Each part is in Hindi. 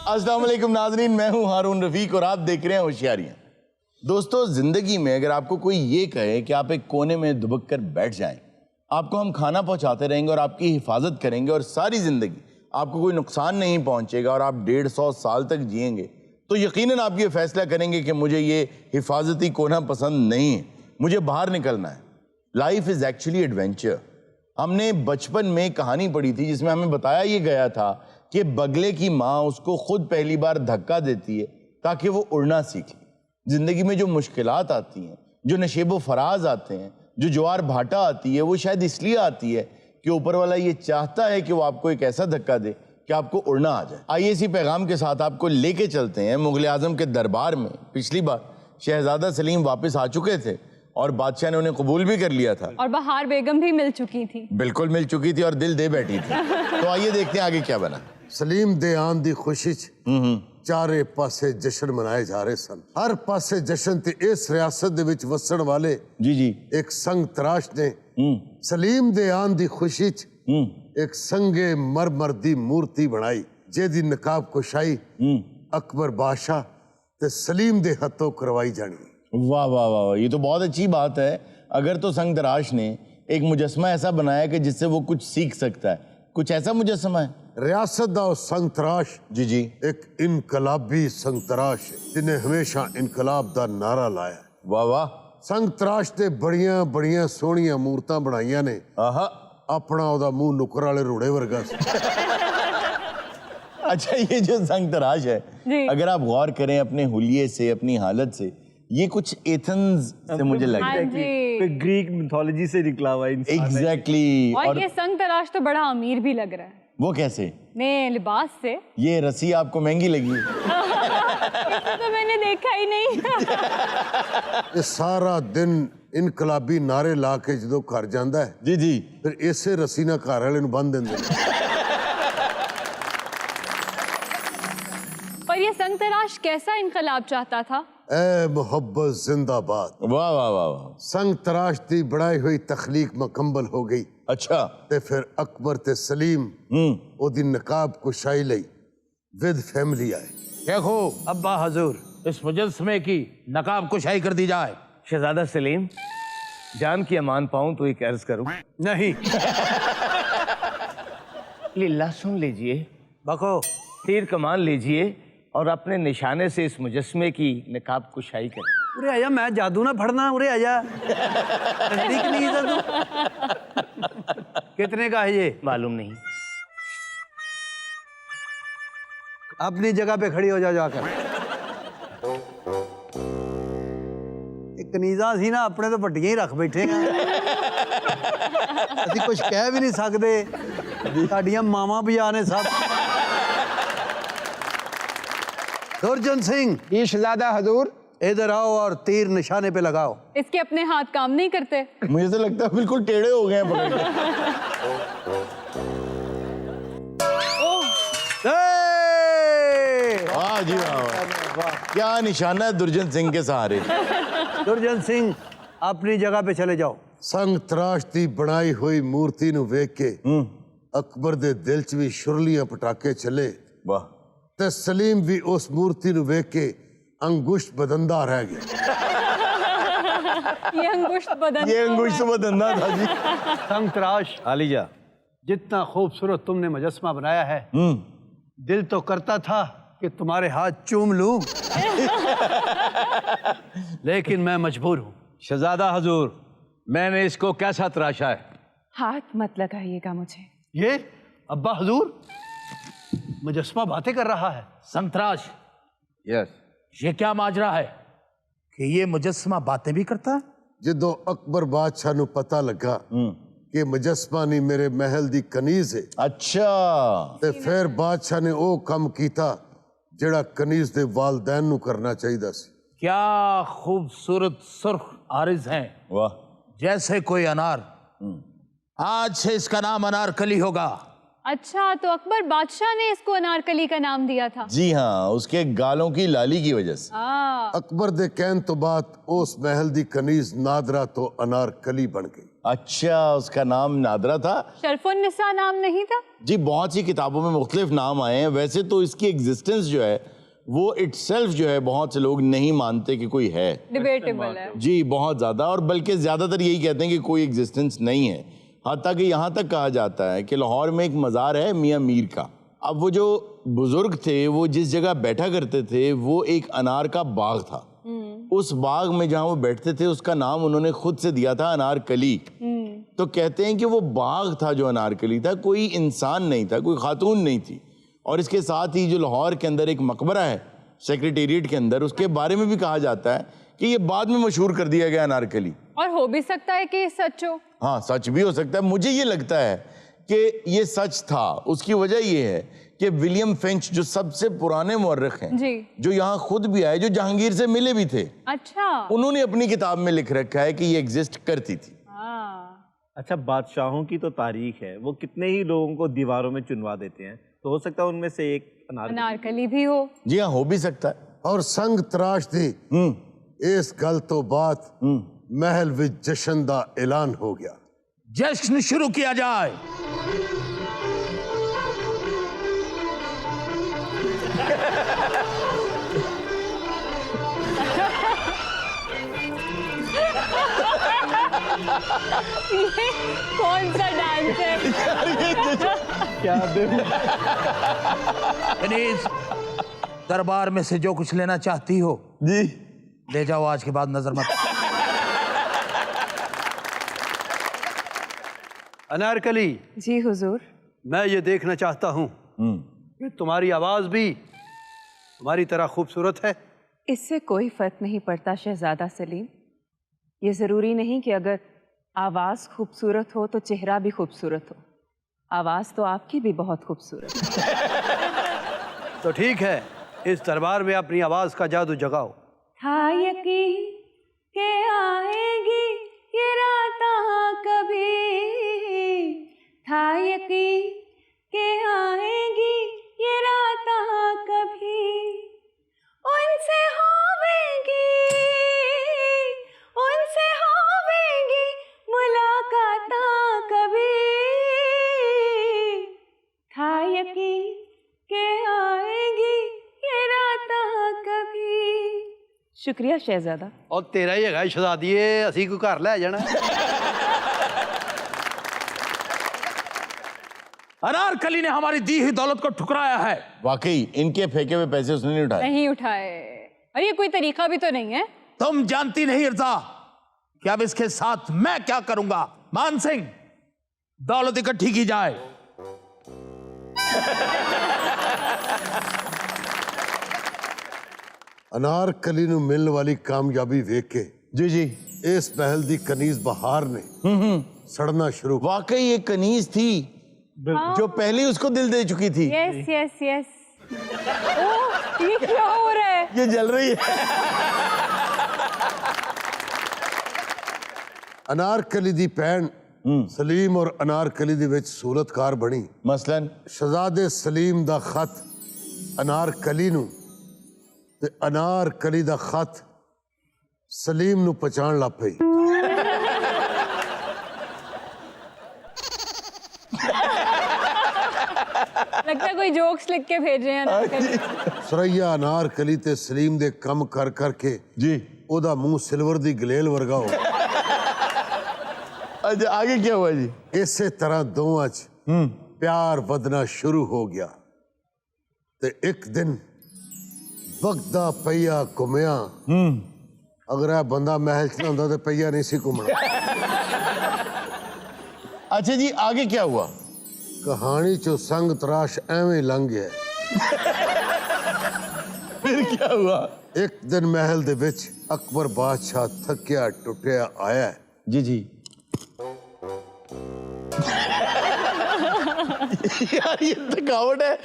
अस्सलाम वालेकुम नाज़रीन, मैं हूं हारून रफीक और आप देख रहे हैं होशियारियां। दोस्तों, जिंदगी में अगर आपको कोई ये कहे कि आप एक कोने में दुबक कर बैठ जाएं, आपको हम खाना पहुंचाते रहेंगे और आपकी हिफाजत करेंगे और सारी जिंदगी आपको कोई नुकसान नहीं पहुंचेगा और आप 150 साल तक जिएंगे, तो यकीनन आप ये फैसला करेंगे कि मुझे ये हिफाजती कोना पसंद नहीं है, मुझे बाहर निकलना है। Life is actually adventure. हमने बचपन में कहानी पढ़ी थी जिसमें हमें बताया ये गया था कि बगले की माँ उसको खुद पहली बार धक्का देती है ताकि वो उड़ना सीखे। जिंदगी में जो मुश्किलात आती हैं, जो नशेबो फराज आते हैं, जो ज्वार भाटा आती है, वो शायद इसलिए आती है कि ऊपर वाला ये चाहता है कि वो आपको एक ऐसा धक्का दे कि आपको उड़ना आ जाए। आइए इसी पैगाम के साथ आपको लेके चलते हैं मुगल आजम के दरबार में। पिछली बार शहजादा सलीम वापस आ चुके थे और बादशाह ने उन्हें कबूल भी कर लिया था और बहार बेगम भी मिल चुकी थी। बिल्कुल मिल चुकी थी और दिल दे बैठी थी। तो आइए देखते हैं आगे क्या बना। सलीम दे आन दी खुशी चारे पासे जश्न मनाए जा रहे सन। हर पासे जश्न ते इस रियासत दे विच वसण वाले जी एक संग तराश ने सलीम दे आन दी खुशी एक संगे मरमर दी मूर्ति बनाई जेदी नकाब कुशाई अकबर बादशाह ते सलीम दे हथों करवाई जानी। वाह वाह वाह, ये तो बहुत अच्छी बात है। अगर तो संग तराश ने एक मुजस्मा ऐसा बनाया कि जिससे वो कुछ सीख सकता है, कुछ ऐसा मुजस्मा है। रियासत दा संग तराश जी एक इनकलाबी संग तराश है जिन्हें हमेशा इनकलाब दा नारा लाया। वाह वाह। संग तराश ने बड़ियां बड़ियां सोहणियां मूर्तां बनाइयां ने। आहा। अपना ओदा मुंह नुकर वाले रूड़े वर्गा सी। अच्छा, ये जो संग तराश है, अगर आप गौर करें अपने हुलिये से, अपनी हालत से, ये कुछ एथेंस से मुझे लग रहा है कि ग्रीक मिथोलॉजी से निकला हुआ इंसान है। एग्जैक्टली। और ये संग तराश तो बड़ा अमीर भी लग रहा है। वो कैसे? ने लिबास से। ये रस्सी आपको महंगी लगी? तो मैंने देखा ही नहीं। ये सारा दिन इनकलाबी नारे ला के जो घर जाता है जी फिर इसे रस्सी ना घर वाले बन देंगे। पर ये संग तराश कैसा इनकलाब चाहता था? ए मोहब्बत जिंदाबाद। वाह वाह वाह वाह। संग तराश दी बढ़ाई हुई तखलीक मुकम्मल हो गई। अच्छा। ते फिर अकबर ते सलीम ओदी नकाब कुशाई लई विद फैमिली आए। देखो अब्बा हजूर, इस मुजस्मे की नकाब कुशाई कर दी जाए। शहजादा सलीम, जान की अमान पाऊं तो एक अर्ज करूं। नहीं। लीला सुन लीजिए, बको। तीर कमान लीजिए और अपने निशाने से इस मुजस्मे की नकाब कुशाई करें। उरे आजा, मैं जादू ना फड़ना। उरे आजा। नजदीक नहीं है तू। कितने का है ये? मालूम नहीं। अपनी जगह पे खड़ी हो जा जाकर। एक कनीजा सी ना अपने तो पट्टियां ही रख बैठे हैं। ਅਸੀਂ कुछ कह भी नहीं सकते। साडियां मावां बजा ने सब। दुर्जन सिंह। ये शहजादा हजूर। इधर आओ और तीर निशाने पे लगाओ। इसके अपने हाथ काम नहीं करते। मुझे तो लगता है बिल्कुल टेढ़े हो गए हैं पकड़ के। वाह जी वाह, क्या निशाना है दुर्जन सिंह के सहारे। दुर्जन सिंह अपनी जगह पे चले जाओ। संग तराश दी बनाई हुई मूर्ति नु वेख के अकबर दे दिल च भी शुरलियां पटाके चले। वाह। ते सलीम भी उस मूर्ति नु वेख के अंगुष्ठ बदंदा रह गया। ये अंगुष्ठ बदंदा था जी। संग तराश आलिजा, जितना खूबसूरत तुमने मुजस्मा बनाया है, दिल तो करता था कि तुम्हारे हाथ चूम लूं। लेकिन मैं मजबूर हूं। शहजादा हजूर, मैंने इसको कैसा तराशा है? हाथ मत लगाइएगा मुझे। ये अब्बा हजूर, मुजस्मा बातें कर रहा है। संतराश, यस। ये क्या माजरा है कि ये मुजस्मा बातें भी करता है? जदों अकबर बादशाह नु पता लगा कि मुजस्मा नहीं मेरे महल दी कनीज है, अच्छा, ते फिर बादशाह ने वो काम कीता जेड़ा कनीज दे वालदैन नु करना चाहिदा सी। क्या खूबसूरत सुर्ख आरिज हैं। वाह। जैसे कोई अनार। आज से इसका नाम अनारकली होगा। अच्छा, तो अकबर बादशाह ने इसको अनारकली का नाम दिया था? जी हाँ, उसके गालों की लाली की वजह से। अकबर दे कहन तो बाद उस महल दी कनीज नादरा तो अनारकली बन गई। अच्छा, उसका नाम नादरा था। शरफुन्निसा नाम नहीं था? जी, बहुत सी किताबों में मुख्तलिफ नाम आए हैं। वैसे तो इसकी एग्जिस्टेंस जो है वो इटसेल्फ जो है बहुत से लोग नहीं मानते कि कोई है। डिबेटेबल है। जी, बहुत ज़्यादा, और बल्कि ज़्यादातर यही कहते हैं कि कोई एग्जिस्टेंस नहीं है। हत्ता कि यहाँ तक कहा जाता है कि लाहौर में एक मज़ार है मियाँ मीर का। अब वो जो बुजुर्ग थे वो जिस जगह बैठा करते थे वो एक अनार का बाग था। उस बाग में जहाँ वो बैठते थे उसका नाम उन्होंने खुद से दिया था अनारकली। तो कहते हैं कि वो बाग था जो अनारकली था, कोई इंसान नहीं था, कोई खातून नहीं थी। और इसके साथ ही जो लाहौर के अंदर एक मकबरा है सेक्रेटेरिएट के अंदर, उसके बारे में भी कहा जाता है कि ये बाद में मशहूर कर दिया गया अनारकली। और हो भी सकता है कि ये सच हो। हाँ, सच भी हो सकता है। मुझे ये लगता है कि ये सच था। उसकी वजह ये है कि विलियम फिंच जो सबसे पुराने मुअर्रिख हैं जी। जो यहाँ खुद भी आए, जो जहांगीर से मिले भी थे, अच्छा। उन्होंने अपनी किताब में लिख रखा है कि ये एग्जिस्ट करती थी। अच्छा, बादशाहों की तो तारीख है, वो कितने ही लोगों को दीवारों में चुनवा देते हैं, तो हो सकता है उनमें से एक अनारकली भी हो। जी हाँ, हो भी सकता है। और संग तराश दी इस गल तो बात महल विच जशन दा ऐलान हो गया। जश्न शुरू किया जाए। ये कौन सा डांस है? कनीज, दरबार में से जो कुछ लेना चाहती हो जी ले जाओ, आज के बाद नजर मत। अनारकली, जी हुजूर। मैं ये देखना चाहता हूँ कि तुम्हारी आवाज़ भी तुम्हारी तरह खूबसूरत है। इससे कोई फर्क नहीं पड़ता शहजादा सलीम। ये ज़रूरी नहीं कि अगर आवाज़ खूबसूरत हो तो चेहरा भी खूबसूरत हो। आवाज़ तो आपकी भी बहुत खूबसूरत है। तो ठीक है, इस दरबार में अपनी आवाज़ का जादू जगाओ। था यकीन के आएगी ये रात कभी, था यकीन के आएगी ये रात कभी, उनसे होवेगी मुलाकात कभी, था यकीन के आएगी ये रात कभी। शुक्रिया शहजादा। और तेरा ही है शहजादिए, असी को घर ले जाना। अनारकली ने हमारी दी हुई दौलत को ठुकराया है। वाकई इनके फेंके हुए पैसे उसने नहीं उठाए। नहीं उठाए। और ये कोई तरीका भी तो नहीं है। तुम जानती नहीं रजा कि अब इसके साथ मैं क्या करूंगा। मान सिंह, दौलत इकट्ठी की जाए। अनारकली नूं मिलने वाली कामयाबी वेख के जी जी, इस महल दी कनीज बहार ने सड़ना शुरू। वाकई ये कनीज थी जो पहले ही उसको दिल दे चुकी थी। Yes yes yes. ओह, ये क्या हो रहा है? ये जल रही है। अनारकली दी भैन सलीम और अनारकली दे विच सूरतकार बनी। मसलन शहजादे सलीम दा खत अनारकली नूं ते अनारकली दा खत सलीम नूं पहचान लग पई। लगता है कोई जोक्स लिख के भेज रहे हैं अनारकली। सुरैया अनारकली ते सलीम दे कम कर करके जी, ओदा मुंह सिल्वर दी गलेल वर्गा हो। अच्छा आगे क्या हुआ जी? इसे तरह दोवां च प्यार वधना शुरू हो गया ते एक दिन वगदा पईया घुमिया। अगर यह बंदा महल च ना होंदा ते पईया नहीं सी घूमना। अच्छा जी, आगे क्या हुआ? कहानी चो संग तराश एवें लंघ गया। फिर क्या हुआ? एक दिन महल दे विच अकबर बादशाह थकिया टुटिया आया है। जी जी। यार ये थकावट है।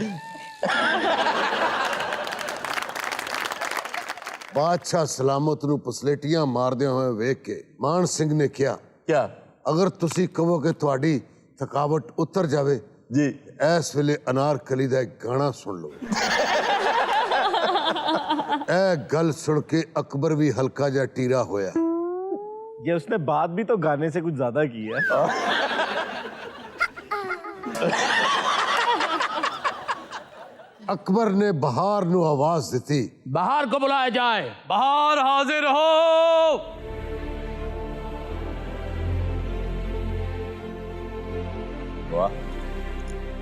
बादशाह सलामत नूं पसलेटियां मारदे हुए वेख के मान सिंह ने कहा, क्या? अगर तुसी कहो कि तुहाडी थकावट उतर जावे जी, इस वेले अनारकली दा एक गाना सुन लो। ए गल सुन के अकबर भी हल्का जा टीरा होया। ये उसने बात भी तो गाने से कुछ ज्यादा की है। अकबर ने बहार नु आवाज दी। बाहर को बुलाया जाए। बाहर हाजिर हो।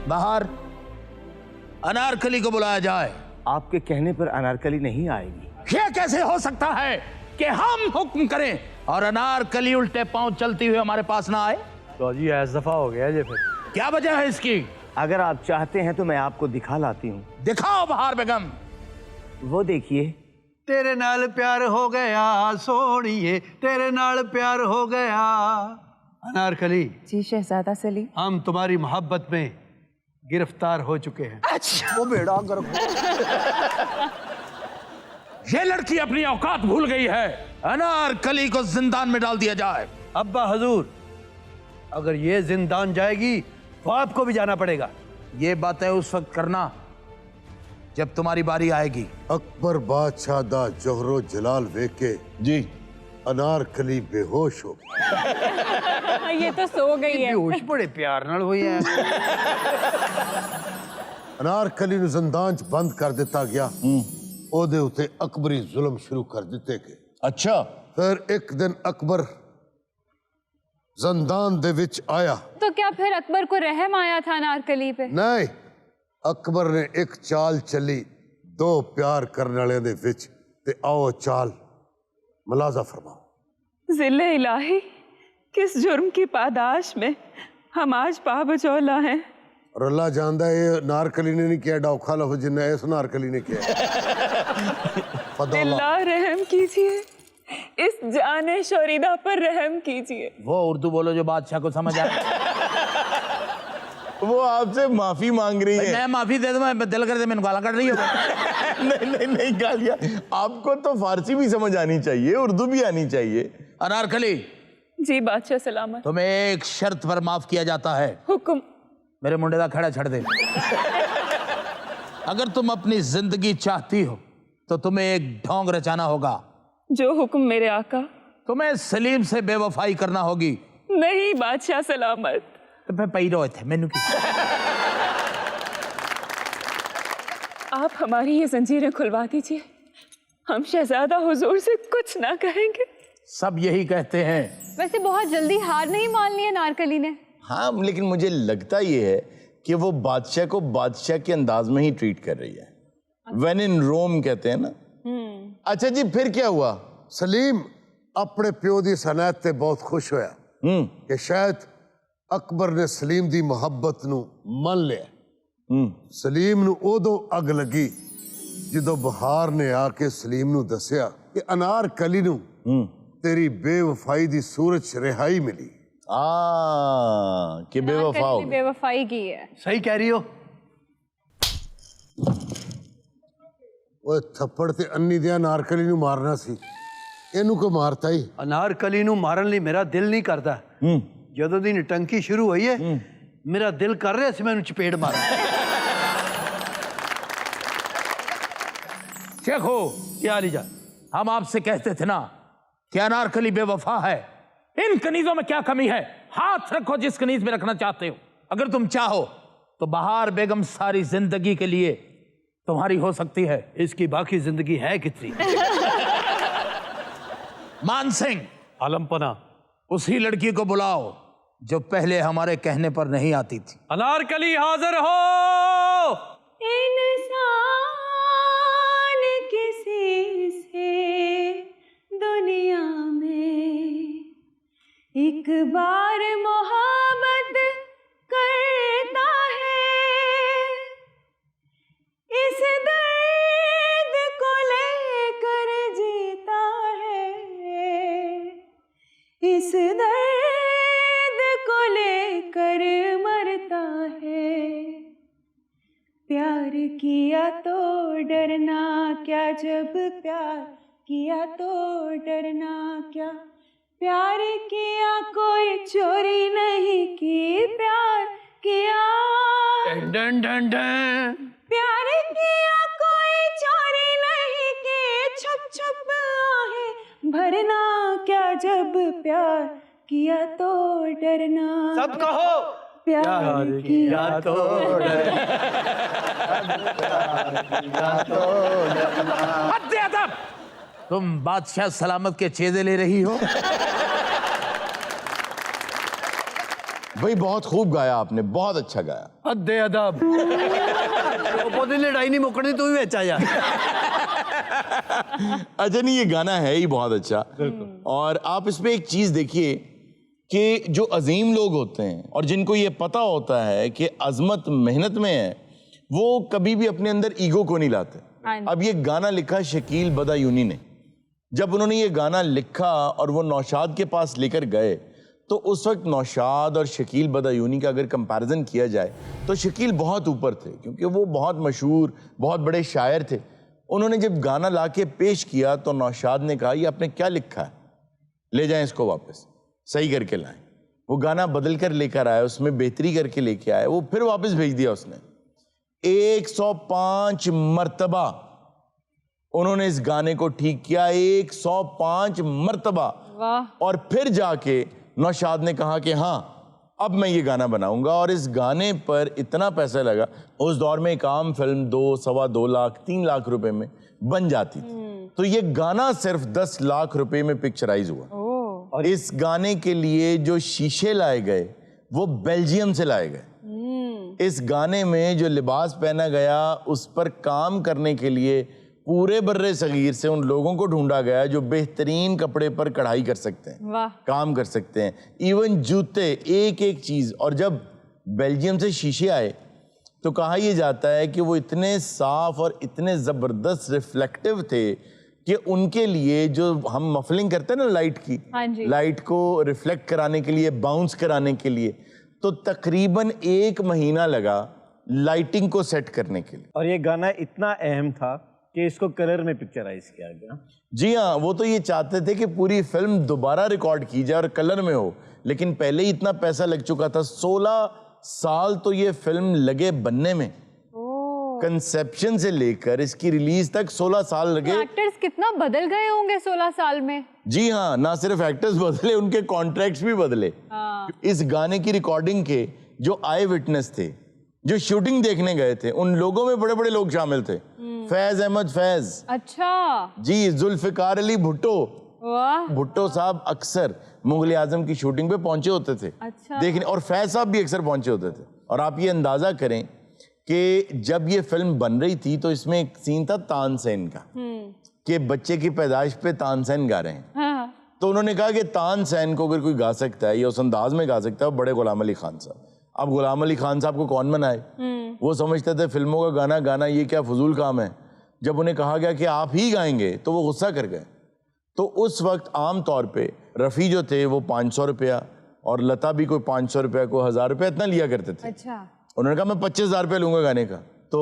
बाहर अनारकली को बुलाया जाए। आपके कहने पर अनारकली नहीं आएगी। यह कैसे हो सकता है कि हम हुक्म करें और अनारकली उल्टे पांव चलती हुई हमारे पास ना आए? तो जी ऐसा दफा हो गया जी। फिर क्या वजह है इसकी? अगर आप चाहते हैं तो मैं आपको दिखा लाती हूँ। दिखाओ बहार बेगम। वो देखिए। तेरे नाल प्यार हो गया सोनिए, तेरे नाल प्यार हो गया। अनारकली, जी शहजादा सलीम। हम तुम्हारी मोहब्बत में गिरफ्तार हो चुके हैं। वो बेड़ा गर्क। ये लड़की अपनी औकात भूल गई है। अनारकली को जिंदान में डाल दिया जाए। अब्बा हजूर, अगर ये जिंदान जाएगी तो आपको भी जाना पड़ेगा। ये बातें उस वक्त करना जब तुम्हारी बारी आएगी। अकबर बादशाह दा जोहरो जलाल वेखे जी अनारकली बेहोश हो गई। ये तो सो गई है। बेहोश बड़े प्यार नाल हुई है। अनारकली नु जिंदान च बंद कर दिता गया। ओदे उते अकबरी जुल्म शुरू कर दिते गए। अच्छा फिर एक दिन अकबर जिंदान दे विच आया। तो क्या फिर अकबर को रहम आया था अनारकली पे? नहीं, अकबर ने एक चाल चली दो प्यार करने वाले दे विच ते आओ चाल मुलाजा फरमाओ। जिले इलाही, किस जुर्म की पादाश में हम आज पाबजौला हैं। और अल्लाह जानदा है ये नारकली ने नहीं किया, डौखा लफ्ज जिन्ना इस नारकली ने किया। फदौला। अल्लाह रहम कीजिए, इस जाने शोरीदा पर रहम कीजिए। वो उर्दू बोलो जो बादशाह को समझ आए। वो आपसे माफी मांग रही है। मैं माफी दे दूं, मैं दिल कर दे, मैंने गाला कट रही हूँ। नहीं गालियां। आपको तो फारसी भी समझ आनी चाहिए, उर्दू भी आनी चाहिए। अनारकली, जी बादशाह सलामत। तुम्हें एक शर्त पर माफ किया जाता है। हुक्म। मेरे मुंडे का खड़ा छड़ दे। अगर तुम अपनी जिंदगी चाहती हो तो तुम्हें एक ढोंग रचाना होगा। जो हुक्म मेरे आका। तुम्हें सलीम से बेवफाई करना होगी। नहीं बादशाह सलामत। तो फिर पई रहे थे मैनू की। आप हमारी ये जंजीरें खुलवा दीजिए, हम शहजादा हुजूर से कुछ ना कहेंगे। सब यही कहते हैं। वैसे बहुत जल्दी हार नहीं मान ली अनारकली ने। हाँ, लेकिन मुझे लगता ये है कि वो बादशाह को बादशाह के अंदाज में ही ट्रीट कर रही है। When in Rome कहते हैं ना। अच्छा जी, फिर क्या हुआ? सलीम अपने प्यो दी सनैत ते बहुत खुश होया कि शायद अकबर ने सलीम दी मोहब्बत नू मन लिया। सलीम नू उदों अग लगी जदों बहार ने आके सलीम नू दसिया कि अनारकली नू तेरी बेवफाई दी सूरत च रिहाई मिली। कि बेवफा हो अनारकली ने बेवफाई की है। सही कह रही हो। ओए थप्पड़ ते अन्नी दिया अनारकली नू मारना सी, इनू को मारता ही। अनारकली नू मारन लई मेरा दिल नहीं करता। ਜਦੋਂ ਦੀ नटंकी शुरू हुई है मेरा दिल कर रहा है मैं चपेट मारा। शेखो, क्या लीजा? हम आपसे कहते थे ना कि अनारकली बेवफा है। इन कनीजों में क्या कमी है? हाथ रखो जिस कनीज में रखना चाहते हो। अगर तुम चाहो तो बहार बेगम सारी जिंदगी के लिए तुम्हारी हो सकती है। इसकी बाकी जिंदगी है कितनी? मान सिंह, आलमपना, उसी लड़की को बुलाओ जो पहले हमारे कहने पर नहीं आती थी। अनारकली हाजिर हो। इंसान किसी से दुनिया में एक बार मोहब्बत करता है, इस दर्द को लेकर जीता है, इस दर्द को लेकर मरता है। प्यार किया तो डरना क्या, जब प्यार किया तो डरना क्या। प्यार किया कोई चोरी नहीं की, प्यार किया डन डन डन। प्यार किया कोई चोरी नहीं की, छुप छुप आहे भरना क्या जब प्यार किया तो डरना। सब कहो प्यार किया तो हद अदब! तुम बादशाह सलामत के चेज़े ले रही हो? भाई बहुत खूब गाया आपने, बहुत अच्छा गाया। अद्दे अदब पोते लड़ाई नहीं मुकनी तू भी अच्छा जा। अच्छा नहीं, ये गाना है ही बहुत अच्छा। और आप इसमें एक चीज देखिए कि जो अजीम लोग होते हैं और जिनको ये पता होता है कि अजमत मेहनत में है, वो कभी भी अपने अंदर ईगो को नहीं लाते। अब ये गाना लिखा शकील बदायूनी ने। जब उन्होंने ये गाना लिखा और वो नौशाद के पास लेकर गए, तो उस वक्त नौशाद और शकील बदायूनी का अगर कंपैरिजन किया जाए तो शकील बहुत ऊपर थे, क्योंकि वो बहुत मशहूर, बहुत बड़े शायर थे। उन्होंने जब गाना लाके पेश किया तो नौशाद ने कहा, ये आपने क्या लिखा है, ले जाएं इसको वापस, सही करके लाएं। वो गाना बदल कर लेकर आया, उसमें बेहतरी करके लेके आया, वो फिर वापस भेज दिया उसने। 105 मर्तबा उन्होंने इस गाने को ठीक किया, 105 मर्तबा। और फिर जाके नौशाद ने कहा कि हाँ अब मैं ये गाना बनाऊंगा। और इस गाने पर इतना पैसा लगा, उस दौर में एक आम फिल्म 2, सवा 2 लाख, 3 लाख रुपए में बन जाती थी। तो ये गाना सिर्फ 10 लाख रुपए में पिक्चराइज हुआ। और इस गाने के लिए जो शीशे लाए गए वो बेल्जियम से लाए गए। इस गाने में जो लिबास पहना गया, उस पर काम करने के लिए पूरे बर्रे सगीर से उन लोगों को ढूंढा गया जो बेहतरीन कपड़े पर कढ़ाई कर सकते हैं, वाह। काम कर सकते हैं, इवन जूते, एक एक चीज। और जब बेल्जियम से शीशे आए तो कहा यह जाता है कि वो इतने साफ और इतने जबरदस्त रिफ्लेक्टिव थे कि उनके लिए जो हम मफलिंग करते हैं ना लाइट की, हाँ जी। लाइट को रिफ्लेक्ट कराने के लिए, बाउंस कराने के लिए, तो तकरीबन 1 महीना लगा लाइटिंग को सेट करने के लिए। और ये गाना इतना अहम था कि इसको कलर में पिक्चराइज किया गया। जी हाँ, वो तो ये चाहते थे कि पूरी फिल्म दोबारा रिकॉर्ड की जाए और कलर में हो, लेकिन पहले ही इतना पैसा लग चुका था। 16 साल तो ये फिल्म लगे बनने में, कंसेप्शन से लेकर इसकी रिलीज तक 16 साल लगे। एक्टर्स कितना बदल गए होंगे 16 साल में। जी हाँ, ना सिर्फ एक्टर्स बदले, उनके कॉन्ट्रैक्ट्स भी बदले। इस गाने की रिकॉर्डिंग के जो आई विटनेस थे, जो शूटिंग देखने गए थे, उन लोगों में बड़े बड़े लोग शामिल थे। फैज अहमद फैज, अच्छा जी, जुल्फिकार अली भुट्टो। वाह। भुट्टो साहब अक्सर मुगल आजम की शूटिंग पे पहुंचे होते थे अच्छा। देखने, और फैज साहब भी अक्सर पहुंचे होते थे। और आप ये अंदाजा करें कि जब ये फिल्म बन रही थी तो इसमें एक सीन था तानसेन का, कि बच्चे की पैदाइश पे तानसेन गा रहे हैं। हाँ। तो उन्होंने कहा कि तानसेन को अगर कोई गा सकता है या उस अंदाज में गा सकता है, बड़े गुलाम अली खान साहब। अब गुलाम अली खान साहब को कौन बनाए? वो समझते थे फिल्मों का गाना गाना ये क्या फजूल काम है। जब उन्हें कहा गया कि आप ही गाएंगे तो वो गुस्सा कर गए। तो उस वक्त आम तौर पे रफ़ी जो थे वो 500 रुपया और लता भी कोई 500 रुपया को 1000 रुपया इतना लिया करते थे। अच्छा। उन्होंने कहा मैं 25,000 रुपया लूंगा गाने का। तो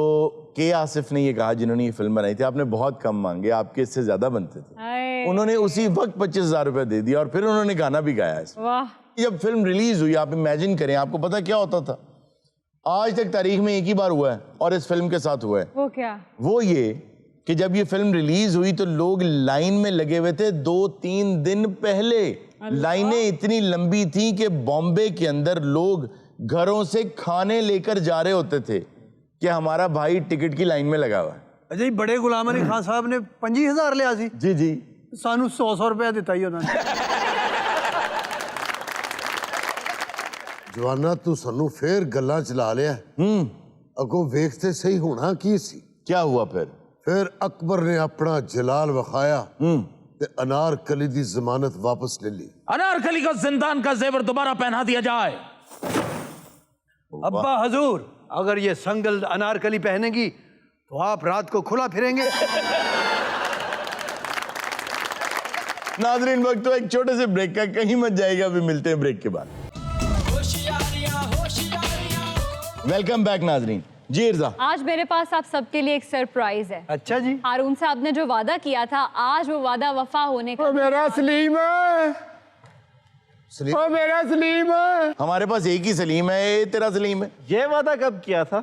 के आसिफ ने ये कहा, जिन्होंने ये फिल्म बनाई थी, आपने बहुत कम मांगे, आपके इससे ज्यादा बनते थे। उन्होंने उसी वक्त 25,000 रुपया दे दिया और फिर उन्होंने गाना भी गाया इसमें। वाह। जब फिल्म रिलीज हुई, आप इमेजिन करें, आपको पता क्या होता था? आज तक तारीख में एक ही बार हुआ है और इस फिल्म के साथ हुआ है। वो क्या? वो ये कि जब ये फिल्म रिलीज हुई तो लोग लाइन में लगे हुए थे 2-3 दिन पहले। लाइनें इतनी लंबी थी कि बॉम्बे के अंदर लोग घरों से खाने लेकर जा रहे होते थे कि हमारा भाई टिकट की लाइन में लगा हुआ है। अजय बड़े गुलाम अली खान साहब ने 25,000 लिया सी। जी जी, सानू 100 रुपया दिता ही उन्होंने। जवाना तू सानू फिर गल्लां चला लिया। अगों वेखते सही होना की सी। क्या हुआ फिर अकबर ने अपना जलाल वखाया ते अनारकली दी जमानत वापस ले ली। अनारकली को जिंदान का जेवर दोबारा पहना दिया जाए। अब्बा हजूर, अगर ये संगल अनारकली पहनेगी तो आप रात को खुला फिरेंगे। नाजरीन, वक्त तो एक छोटे से ब्रेक का, कहीं मत जाएगा, अभी मिलते हैं ब्रेक के बाद। वेलकम बैक नाजरीन। जी इर्जा, आज मेरे पास आप सबके लिए एक सरप्राइज है। अच्छा जी। हारून साहब ने जो वादा किया था, आज वो वादा वफा होने का। मेरा सलीम है, ओ मेरा सलीम है। हमारे पास एक ही सलीम है, ये तेरा सलीम है। ये वादा कब किया था?